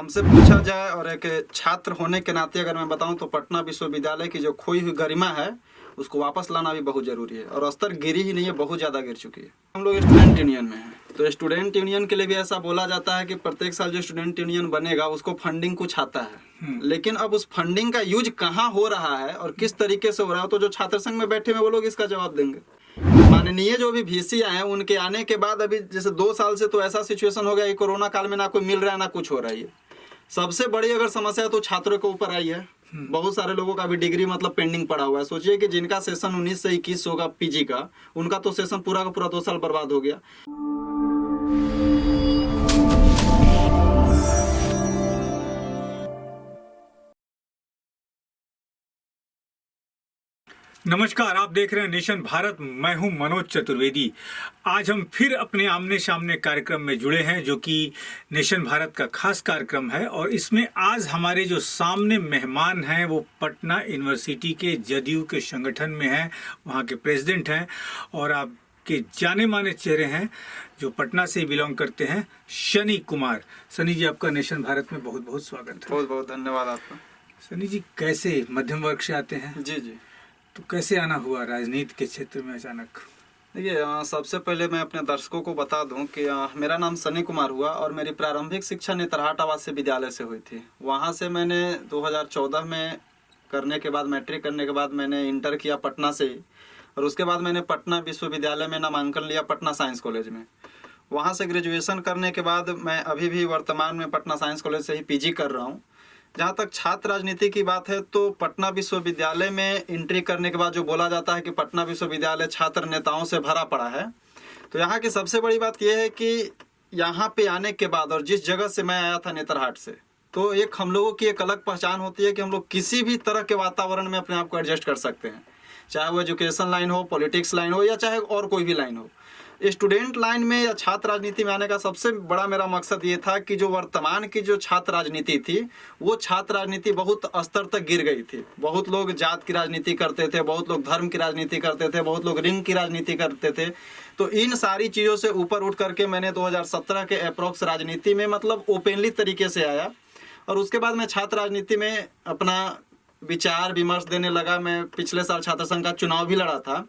हमसे पूछा जाए और एक छात्र होने के नाते अगर मैं बताऊं तो पटना विश्वविद्यालय की जो खोई हुई गरिमा है उसको वापस लाना भी बहुत ज़रूरी है। और स्तर गिरी ही नहीं है, बहुत ज़्यादा गिर चुकी है। हम लोग स्टूडेंट यूनियन में हैं, तो स्टूडेंट यूनियन के लिए भी ऐसा बोला जाता है कि प्रत्येक साल जो स्टूडेंट यूनियन बनेगा उसको फंडिंग कुछ आता है, लेकिन अब उस फंडिंग का यूज कहाँ हो रहा है और किस तरीके से हो रहा है तो जो छात्र संघ में बैठे हुए वो लोग इसका जवाब देंगे। माननीय जो भी वीसी आए हैं उनके आने के बाद अभी जैसे 2 साल से तो ऐसा सिचुएशन हो गया कि कोरोना काल में ना कोई मिल रहा है ना कुछ हो रहा है। सबसे बड़ी अगर समस्या तो छात्रों के ऊपर आई है। बहुत सारे लोगों का भी डिग्री मतलब पेंडिंग पड़ा हुआ है। सोचिए कि जिनका सेशन 19 से 21 होगा पीजी का, उनका तो सेशन पूरा का पूरा 2 साल बर्बाद हो गया। नमस्कार, आप देख रहे हैं नेशन भारत। मैं हूं मनोज चतुर्वेदी। आज हम फिर अपने आमने सामने कार्यक्रम में जुड़े हैं जो कि नेशन भारत का खास कार्यक्रम है। और इसमें आज हमारे जो सामने मेहमान हैं वो पटना यूनिवर्सिटी के जदयू के संगठन में हैं, वहां के प्रेसिडेंट हैं और आपके जाने माने चेहरे हैं जो पटना से बिलोंग करते हैं, शनि कुमार। शनि जी, आपका नेशन भारत में बहुत बहुत स्वागत है। बहुत बहुत धन्यवाद आपका। शनि जी, कैसे मध्यम वर्ग से आते हैं? जी जी। तो कैसे आना हुआ राजनीति के क्षेत्र में अचानक? देखिए, सबसे पहले मैं अपने दर्शकों को बता दूं कि मेरा नाम शनि कुमार हुआ और मेरी प्रारंभिक शिक्षा नेतरहाट आवासीय विद्यालय से हुई थी। वहां से मैंने 2014 में करने के बाद, मैट्रिक करने के बाद मैंने इंटर किया पटना से ही, और उसके बाद मैंने पटना विश्वविद्यालय में नामांकन लिया पटना साइंस कॉलेज में। वहाँ से ग्रेजुएशन करने के बाद मैं अभी भी वर्तमान में पटना साइंस कॉलेज से ही पीजी कर रहा हूँ। जहाँ तक छात्र राजनीति की बात है तो पटना विश्वविद्यालय में एंट्री करने के बाद जो बोला जाता है कि पटना विश्वविद्यालय छात्र नेताओं से भरा पड़ा है, तो यहाँ की सबसे बड़ी बात यह है कि यहाँ पे आने के बाद और जिस जगह से मैं आया था नेतरहाट से, तो एक हम लोगों की एक अलग पहचान होती है कि हम लोग किसी भी तरह के वातावरण में अपने आप को एडजस्ट कर सकते हैं, चाहे वो एजुकेशन लाइन हो, पॉलिटिक्स लाइन हो या चाहे और कोई भी लाइन हो। स्टूडेंट लाइन में या छात्र राजनीति में आने का सबसे बड़ा मेरा मकसद ये था कि जो वर्तमान की जो छात्र राजनीति थी वो छात्र राजनीति बहुत स्तर तक गिर गई थी। बहुत लोग जात की राजनीति करते थे, बहुत लोग धर्म की राजनीति करते थे, बहुत लोग रिंग की राजनीति करते थे। तो इन सारी चीज़ों से ऊपर उठ करके मैंने 2017 के अप्रॉक्स राजनीति में मतलब ओपनली तरीके से आया और उसके बाद मैं छात्र राजनीति में अपना विचार विमर्श देने लगा। मैं पिछले साल छात्र संघ का चुनाव भी लड़ा था।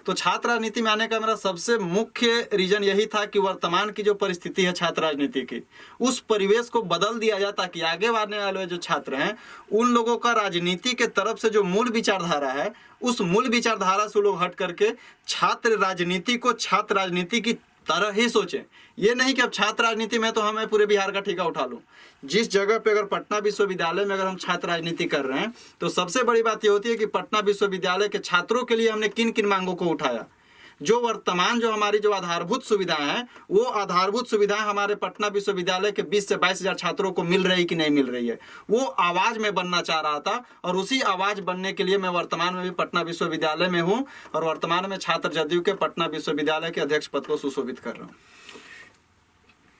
तो छात्र राजनीति में आने का मेरा सबसे मुख्य रीजन यही था कि वर्तमान की जो परिस्थिति है छात्र राजनीति की, उस परिवेश को बदल दिया जाए ताकि आगे बढ़ने वाले जो छात्र हैं उन लोगों का राजनीति के तरफ से जो मूल विचारधारा है उस मूल विचारधारा से लोग हट करके छात्र राजनीति को छात्र राजनीति की तरह ही सोचें। ये नहीं कि अब छात्र राजनीति में तो हमें पूरे बिहार का ठेका उठा लूं। जिस जगह पे अगर पटना विश्वविद्यालय में अगर हम छात्र राजनीति कर रहे हैं तो सबसे बड़ी बात ये होती है कि पटना विश्वविद्यालय के छात्रों के लिए हमने किन किन मांगों को उठाया। जो वर्तमान जो हमारी जो आधारभूत सुविधाएं हैं वो आधारभूत सुविधाएं हमारे पटना विश्वविद्यालय के 20 से 22 हजार छात्रों को मिल रही कि नहीं मिल रही है, वो आवाज़ में बनना चाह रहा था। और उसी आवाज़ बनने के लिए मैं वर्तमान में भी पटना विश्वविद्यालय में हूँ और वर्तमान में छात्र जदयू के पटना विश्वविद्यालय के अध्यक्ष पद को सुशोभित कर रहा हूँ।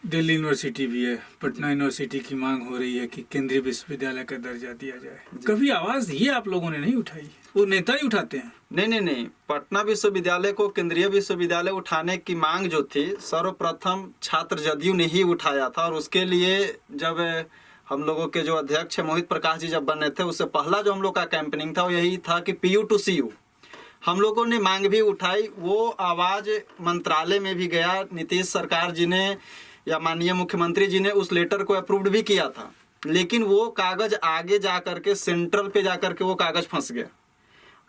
दिल्ली यूनिवर्सिटी भी है, पटना यूनिवर्सिटी की मांग हो रही है कि केंद्रीय विश्वविद्यालय का दर्जा दिया जाए। कभी आवाज़ ये आप लोगों ने नहीं उठाई? वो नेता ही उठाते हैं। नहीं, पटना विश्वविद्यालय को केंद्रीय विश्वविद्यालय उठाने की मांग जो थी सर्वप्रथम छात्र जदयू ने ही उठाया था। और उसके लिए जब हम लोगों के जो अध्यक्ष है मोहित प्रकाश जी जब बने थे, उससे पहला जो हम लोग का कैंपेनिंग था वो यही था कि PU to CU हम लोगों ने मांग भी उठाई। वो आवाज़ मंत्रालय में भी गया, नीतीश सरकार जी ने या माननीय मुख्यमंत्री जी ने उस लेटर को अप्रूव्ड भी किया था, लेकिन वो कागज़ आगे जा करके सेंट्रल पे जा करके वो कागज़ फंस गया।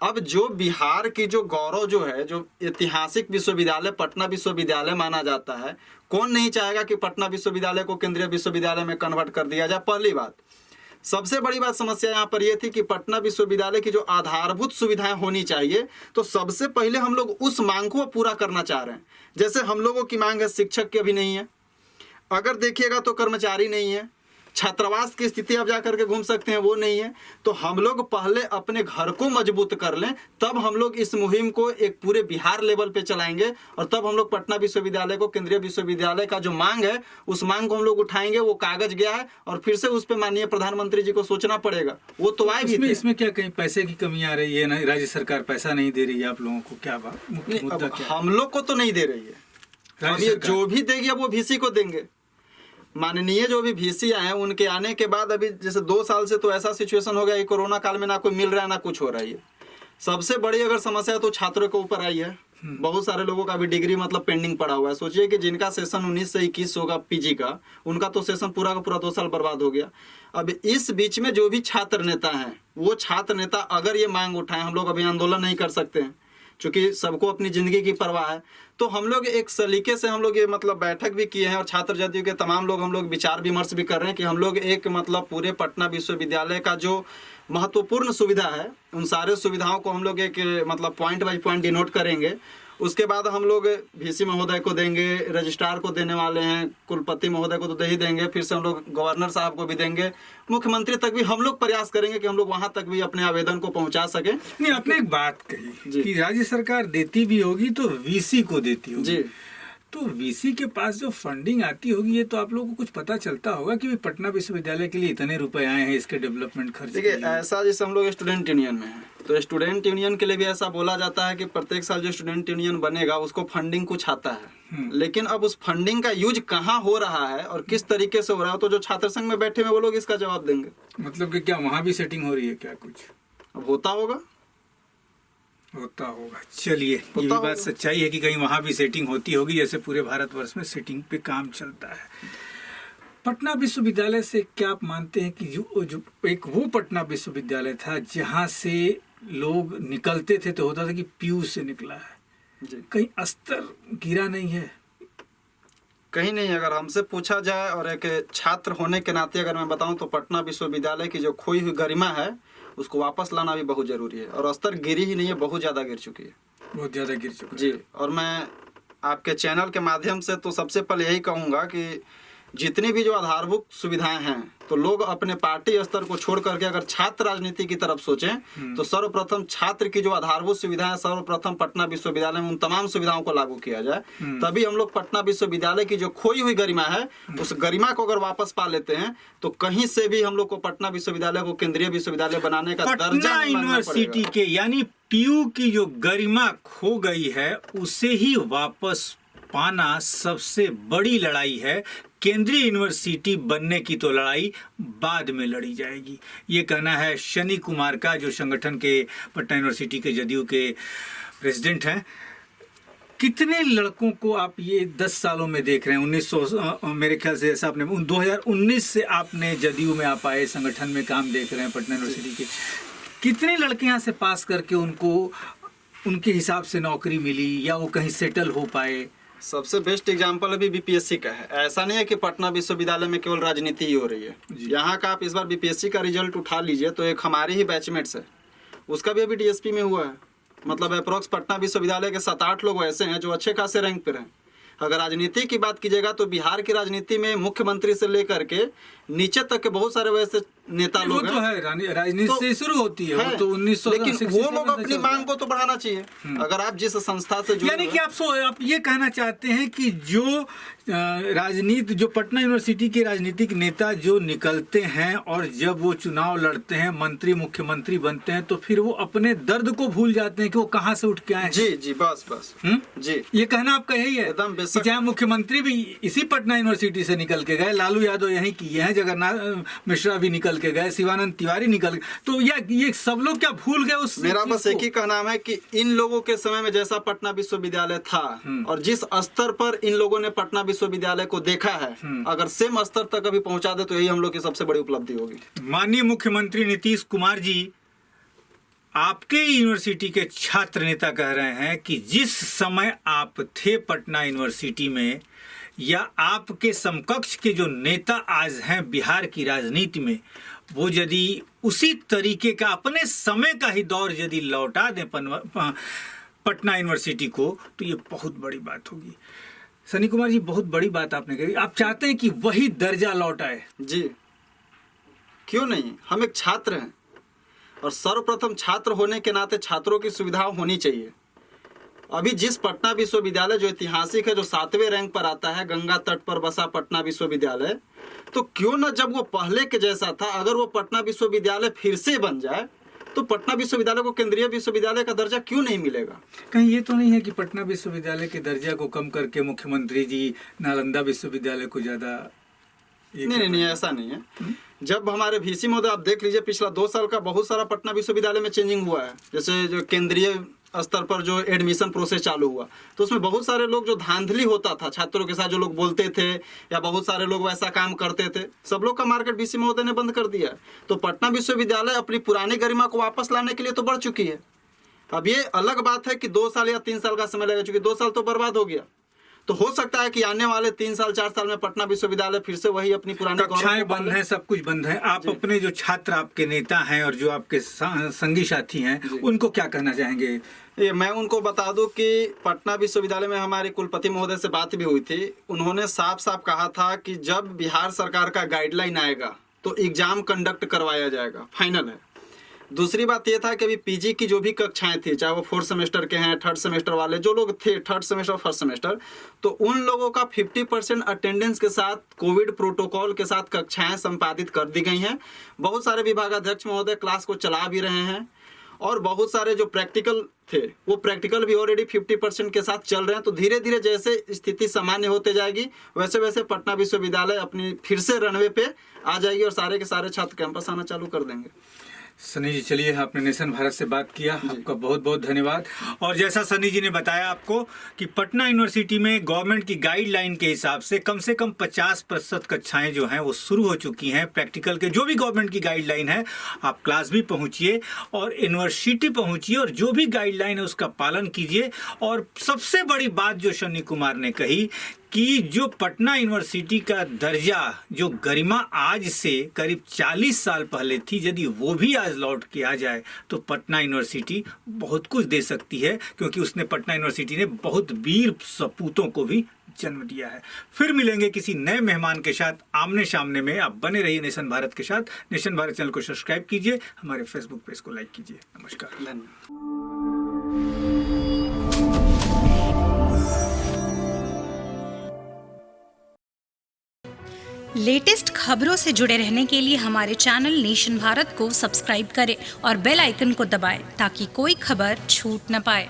अब जो बिहार की जो गौरव जो है, जो ऐतिहासिक विश्वविद्यालय पटना विश्वविद्यालय माना जाता है, कौन नहीं चाहेगा कि पटना विश्वविद्यालय को केंद्रीय विश्वविद्यालय में कन्वर्ट कर दिया जाए। पहली बात। सबसे बड़ी बात समस्या यहाँ पर यह थी कि पटना विश्वविद्यालय की जो आधारभूत सुविधाएं होनी चाहिए, तो सबसे पहले हम लोग उस मांग को पूरा करना चाह रहे हैं। जैसे हम लोगों की मांग है शिक्षक की, अभी नहीं है। अगर देखिएगा तो कर्मचारी नहीं है। छात्रावास की स्थिति आप जा करके घूम सकते हैं, वो नहीं है। तो हम लोग पहले अपने घर को मजबूत कर लें, तब हम लोग इस मुहिम को एक पूरे बिहार लेवल पे चलाएंगे और तब हम लोग पटना विश्वविद्यालय को केंद्रीय विश्वविद्यालय का जो मांग है उस मांग को हम लोग उठाएंगे। वो कागज गया है और फिर से उस पर माननीय प्रधानमंत्री जी को सोचना पड़ेगा। वो तो आए भी। इसमें क्या कहीं पैसे की कमी आ रही है? ना, राज्य सरकार पैसा नहीं दे रही है आप लोगों को? क्या बात? हम लोग को तो नहीं दे रही है। अब ये जो भी देगी वो VC को देंगे। माननीय जो भी वीसी आए हैं उनके आने के बाद अभी जैसे 2 साल से तो ऐसा सिचुएशन हो गया कि कोरोना काल में ना कोई मिल रहा है ना कुछ हो रहा है। सबसे बड़ी अगर समस्या तो छात्रों के ऊपर आई है। बहुत सारे लोगों का भी डिग्री मतलब पेंडिंग पड़ा हुआ है। सोचिए कि जिनका सेशन 19 से 21 होगा पीजी का, उनका तो सेशन पूरा का पूरा 2 साल बर्बाद हो गया। अब इस बीच में जो भी छात्र नेता हैं, वो छात्र नेता अगर ये मांग उठाएं, हम लोग अभी आंदोलन नहीं कर सकते हैं क्योंकि सबको अपनी ज़िंदगी की परवाह है, तो हम लोग एक सलीके से हम लोग ये मतलब बैठक भी किए हैं और छात्र जदयू के तमाम लोग हम लोग विचार विमर्श भी कर रहे हैं कि हम लोग एक मतलब पूरे पटना विश्वविद्यालय का जो महत्वपूर्ण सुविधा है उन सारे सुविधाओं को हम लोग एक मतलब पॉइंट बाई पॉइंट डिनोट करेंगे। उसके बाद हम लोग वीसी महोदय को देंगे, रजिस्ट्रार को देने वाले हैं, कुलपति महोदय को तो दे ही देंगे, फिर से हम लोग गवर्नर साहब को भी देंगे, मुख्यमंत्री तक भी हम लोग प्रयास करेंगे कि हम लोग वहां तक भी अपने आवेदन को पहुंचा सकें। नहीं, आपने एक बात कही कि राज्य सरकार देती भी होगी तो वीसी को देती होगी जी, तो वीसी के पास जो फंडिंग आती होगी ये तो आप लोगों को कुछ पता चलता होगा कि पटना विश्वविद्यालय के लिए इतने रुपए आए हैं, इसके डेवलपमेंट खर्च देखिए ऐसा जैसे हम लोग स्टूडेंट यूनियन में हैं तो स्टूडेंट यूनियन के लिए भी ऐसा बोला जाता है कि प्रत्येक साल जो स्टूडेंट यूनियन बनेगा उसको फंडिंग कुछ आता है, लेकिन अब उस फंडिंग का यूज कहाँ हो रहा है और किस तरीके से हो रहा है तो जो छात्र संघ में बैठे हुए वो लोग इसका जवाब देंगे। मतलब कि क्या वहाँ भी सेटिंग हो रही है क्या? कुछ अब होता होगा। चलिए, ये भी बात सच्चाई है कि कहीं वहाँ भी सेटिंग होती होगी, जैसे पूरे भारतवर्ष में सेटिंग पे काम चलता है। पटना विश्वविद्यालय से क्या आप मानते हैं कि जो एक वो पटना विश्वविद्यालय था जहाँ से लोग निकलते थे तो होता था कि पीयू से निकला है जी, कहीं स्तर गिरा नहीं है? कहीं नहीं। अगर हमसे पूछा जाए और एक छात्र होने के नाते अगर मैं बताऊं तो पटना विश्वविद्यालय की जो खोई हुई गरिमा है उसको वापस लाना भी बहुत जरूरी है और स्तर गिरी ही नहीं है, बहुत ज़्यादा गिर चुकी है, बहुत ज़्यादा गिर चुकी है जी। और मैं आपके चैनल के माध्यम से तो सबसे पहले यही कहूँगा कि जितनी भी जो आधारभूत सुविधाएं हैं तो लोग अपने पार्टी स्तर को छोड़ करके अगर छात्र राजनीति की तरफ सोचें तो सर्वप्रथम छात्र की जो आधारभूत सुविधाएं सर्वप्रथम पटना विश्वविद्यालय में उन तमाम सुविधाओं को लागू किया जाए, तभी हम लोग पटना विश्वविद्यालय की जो खोई हुई गरिमा है उस गरिमा को अगर वापस पा लेते हैं तो कहीं से भी हम लोग को पटना विश्वविद्यालय को केंद्रीय विश्वविद्यालय बनाने का दर्जा पटना यूनिवर्सिटी के यानी पीयू की जो गरिमा खो गई है उसे ही वापस पाना सबसे बड़ी लड़ाई है। केंद्रीय यूनिवर्सिटी बनने की तो लड़ाई बाद में लड़ी जाएगी, ये कहना है शनि कुमार का, जो संगठन के पटना यूनिवर्सिटी के जदयू के प्रेसिडेंट हैं। कितने लड़कों को आप ये 10 सालों में देख रहे हैं? 1900 मेरे ख्याल से ऐसा आपने 2019 से आपने जदयू में आप आए, संगठन में काम देख रहे हैं पटना यूनिवर्सिटी के। कितने लड़के यहाँ से पास करके उनको उनके हिसाब से नौकरी मिली या वो कहीं सेटल हो पाए? सबसे बेस्ट एग्जांपल अभी बीपीएससी का है। ऐसा नहीं है कि पटना विश्वविद्यालय में केवल राजनीति ही हो रही है। यहाँ का आप इस बार बीपीएससी का रिजल्ट उठा लीजिए तो एक हमारे ही बैचमेट्स है, उसका भी अभी डीएसपी में हुआ है। मतलब अप्रोक्स पटना विश्वविद्यालय के 7-8 लोग ऐसे हैं जो अच्छे खासे रैंक पर हैं। अगर राजनीति की बात कीजिएगा तो बिहार की राजनीति में मुख्यमंत्री से लेकर के नीचे तक के बहुत सारे वैसे नेता लोग हैं। तो है राजनीति से शुरू होती है, वो तो 1900, लेकिन वो लोग अपनी मांग को तो बढ़ाना चाहिए। अगर आप जिस संस्था से जुड़े, यानी कि आप ये कहना चाहते हैं कि जो राजनीति, जो पटना यूनिवर्सिटी के राजनीतिक नेता जो निकलते हैं और जब वो चुनाव लड़ते हैं, मंत्री मुख्यमंत्री बनते हैं, तो फिर वो अपने दर्द को भूल जाते हैं कि वो कहाँ से उठ के आए। जी जी, बस जी, ये कहना आपका यही है? एकदम कि चाहे मुख्यमंत्री भी इसी पटना यूनिवर्सिटी से निकल के गए, लालू यादव यहीं किए हैं, जगन्नाथ मिश्रा भी निकल के गए, शिवानंद तिवारी निकल गए, तो ये सब लोग क्या भूल गए उस? मेरा बस एक ही कहना है कि इन लोगों के समय में जैसा पटना विश्वविद्यालय था और जिस स्तर पर इन लोगों ने पटना विश्वविद्यालय को देखा है, अगर सेम स्तर तक अभी पहुंचा दे तो यही हम लोग की सबसे बड़ी उपलब्धि होगी। माननीय मुख्यमंत्री नीतीश कुमार जी, आपके यूनिवर्सिटी के छात्र नेता कह रहे हैं कि जिस समय आप थे पटना यूनिवर्सिटी में, या आपके समकक्ष के जो नेता आज हैं बिहार की राजनीति में, वो यदि उसी तरीके का अपने समय का ही दौर यदि लौटा दें पटना यूनिवर्सिटी को, तो ये बहुत बड़ी बात होगी। सनी कुमार जी, बहुत बड़ी बात आपने कही। आप चाहते हैं कि वही दर्जा लौट आए? जी, क्यों नहीं। हम एक छात्र हैं और सर्वप्रथम छात्र होने के नाते छात्रों की सुविधा होनी चाहिए। अभी जिस पटना विश्वविद्यालय जो ऐतिहासिक है, जो 7वें रैंक पर आता है, गंगा तट पर बसा पटना विश्वविद्यालय, तो क्यों न जब वो पहले के जैसा था, अगर वो पटना विश्वविद्यालय फिर से बन जाए तो पटना विश्वविद्यालय को केंद्रीय विश्वविद्यालय का दर्जा क्यों नहीं मिलेगा? कहीं ये तो नहीं है कि पटना विश्वविद्यालय के दर्जा को कम करके मुख्यमंत्री जी नालंदा विश्वविद्यालय को ज्यादा नहीं, ऐसा नहीं है। जब हमारे वीसी महोदय, आप देख लीजिए पिछला 2 साल का बहुत सारा पटना विश्वविद्यालय में चेंजिंग हुआ है। जैसे जो केंद्रीय स्तर पर जो एडमिशन प्रोसेस चालू हुआ, तो उसमें बहुत सारे लोग जो धांधली होता था छात्रों के साथ, जो लोग बोलते थे या बहुत सारे लोग वैसा काम करते थे, सब लोग का मार्केट वीसी महोदय ने बंद कर दिया है। तो पटना विश्वविद्यालय अपनी पुरानी गरिमा को वापस लाने के लिए तो बढ़ चुकी है। अब ये अलग बात है कि 2 साल या 3 साल का समय लगेगा, चूंकि 2 साल तो बर्बाद हो गया। तो हो सकता है कि आने वाले 3 साल 4 साल में पटना विश्वविद्यालय फिर से वही अपनी पुरानी कक्षाएं बंद हैं, सब कुछ बंद है। आप अपने जो छात्र आपके नेता हैं और जो आपके संगी साथी हैं, उनको क्या कहना चाहेंगे? मैं उनको बता दूं कि पटना विश्वविद्यालय में हमारे कुलपति महोदय से बात भी हुई थी। उन्होंने साफ साफ कहा था कि जब बिहार सरकार का गाइडलाइन आएगा तो एग्जाम कंडक्ट करवाया जाएगा, फाइनल है। दूसरी बात यह था कि अभी पीजी की जो भी कक्षाएं थी, चाहे वो 4th सेमेस्टर के हैं, 3rd सेमेस्टर वाले जो लोग थे, 3rd सेमेस्टर 1st सेमेस्टर, तो उन लोगों का 50% अटेंडेंस के साथ कोविड प्रोटोकॉल के साथ कक्षाएं संपादित कर दी गई हैं। बहुत सारे विभागाध्यक्ष महोदय क्लास को चला भी रहे हैं और बहुत सारे जो प्रैक्टिकल थे वो प्रैक्टिकल भी ऑलरेडी 50% के साथ चल रहे हैं। तो धीरे धीरे जैसे स्थिति सामान्य होते जाएगी वैसे वैसे पटना विश्वविद्यालय अपनी फिर से रनवे पे आ जाएगी और सारे के सारे छात्र कैंपस आना चालू कर देंगे। सनी जी, चलिए, आपने नेशन भारत से बात किया, आपका बहुत बहुत धन्यवाद। और जैसा सनी जी ने बताया आपको कि पटना यूनिवर्सिटी में गवर्नमेंट की गाइडलाइन के हिसाब से कम 50% कक्षाएं जो हैं वो शुरू हो चुकी हैं। प्रैक्टिकल के जो भी गवर्नमेंट की गाइडलाइन है, आप क्लास भी पहुंचिए और यूनिवर्सिटी पहुंचिए और जो भी गाइडलाइन है उसका पालन कीजिए। और सबसे बड़ी बात जो सनी कुमार ने कही कि जो पटना यूनिवर्सिटी का दर्जा, जो गरिमा आज से करीब 40 साल पहले थी, यदि वो भी आज लौट के आ जाए तो पटना यूनिवर्सिटी बहुत कुछ दे सकती है, क्योंकि उसने पटना यूनिवर्सिटी ने बहुत वीर सपूतों को भी जन्म दिया है। फिर मिलेंगे किसी नए मेहमान के साथ आमने सामने में। आप बने रहिए नेशन भारत के साथ। नेशन भारत चैनल को सब्सक्राइब कीजिए, हमारे फेसबुक पेज को लाइक कीजिए। नमस्कार। लेटेस्ट खबरों से जुड़े रहने के लिए हमारे चैनल नेशन भारत को सब्सक्राइब करें और बेल आइकन को दबाएं ताकि कोई खबर छूट न पाए।